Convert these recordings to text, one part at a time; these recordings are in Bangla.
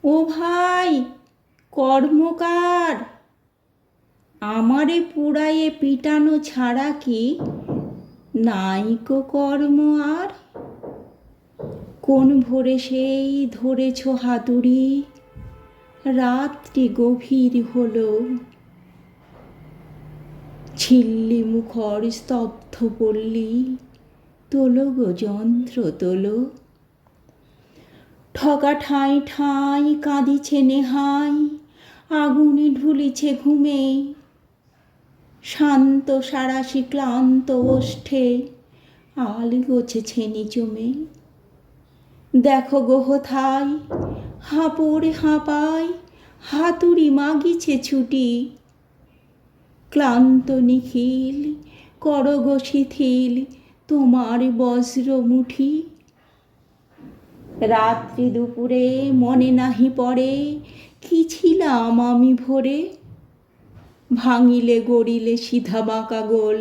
ও ভাই, কর্মকার, আমারে পুড়ায়ে পিটানো ছাড়া কি নাইকো কর্ম আর? কোন ভোরে সেই ধরেছ হাতুড়ি, রাত্রি গভীর হলো, ঝিল্লি মুখর স্তব্ধ পল্লী, তোলো গো যন্ত্র তোলো। ঠকা ঠাঁই ঠাঁই কাঁদিছে নেহাই, আগুনে ঢুলিছে ঘুমে, শান্ত সারাশি ক্লান্ত ওষ্ঠে আল গোছেছে নিচুমে। দেখো গো হোথায় হাঁপড়ে হাঁপায়, হাতুড়ি মাগিছে ছুটি, ক্লান্ত নিখিল করো গো শিথিল তোমার বজ্র মুঠি। রাত্রি দুপুরে মনে নাহি পড়ে কি ছিলাম আমি ভোরে, ভাঙিলে গড়িলে সিধা বাঁকা গোল,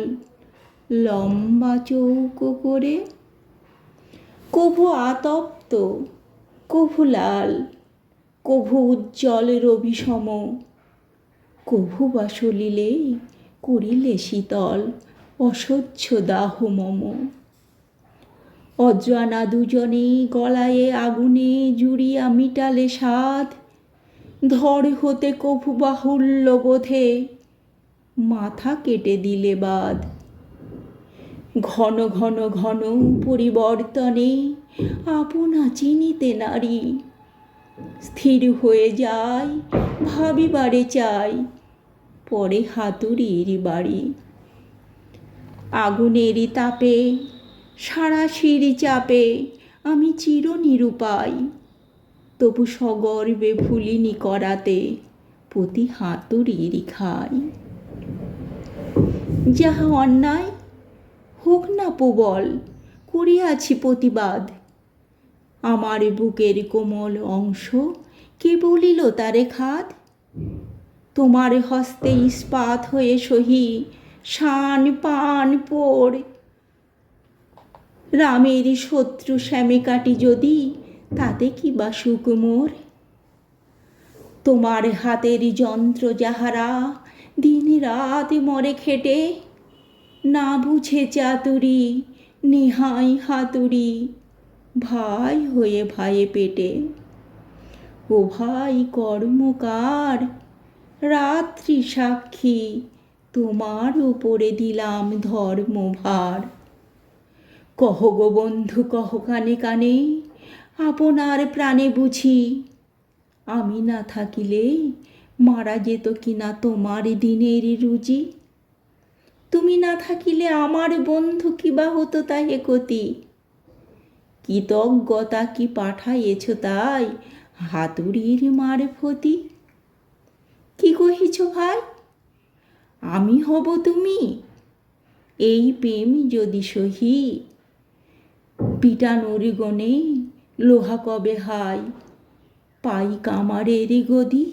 লম্বা চৌকো করে। কভু আতপ্ত, কভু লাল, কভু উজ্জ্বল রবি সম, কভু বা সলিলে করিলে শীতল অসহ্য দাহ মম। অজানা দুজনে গলায়ে আগুনে জুড়িয়া মিটালে সাধ, ধর হতে কভু বাহুল্য বোধে মাথা কেটে দিলে বাদ। ঘন ঘন ঘন পরিবর্তনে আপনা চিনিতে নারী, স্থির হয়ে যায় ভাবিবারে চাই পরে হাতুড়ির বাড়ি। আগুনেরই তাপে সারাশির চাপে আমি চির নিরুপায়, তবু সগর্বে ভুলিনি করাতে প্রতি হাতুড়ির খাই। যাহা অন্যায় হোক না প্রবল, করিয়াছি প্রতিবাদ, আমার বুকের কোমল অংশ কে বলিল তারে খাদ। তোমার হস্তে ইস্পাত হয়ে সহি শান পান পোড়, রামের শত্রু শ্যামে কাটি যদি তাতে কি বা সুখ মোর। তোমার হাতের যন্ত্র যাহারা দিন রাত মরে খেটে, না বুঝে চাতুরি নেহাই হাতুড়ি ভাই হয়ে ভাইয়ে পেটে। ও ভাই কর্মকার, রাত্রি সাক্ষী তোমার উপরে দিলাম ধর্মভার। কহ গো বন্ধু কহ কানে কানে, আপনার প্রাণে বুঝি আমি না থাকিলে মারা যেত কিনা তোমার দিনের রুজি। তুমি না থাকিলে আমার বন্ধু কিবা হতো তাহে কতি, কৃতজ্ঞতা কি পাঠাইয়েছ তাই হাতুড়ির মারফতি। কি কহিছ ভাই, আমি হব তুমি? এই প্রেম যদি সহি, পিটানোর গনে লোহা কবে হাই পাই কামারের গদি।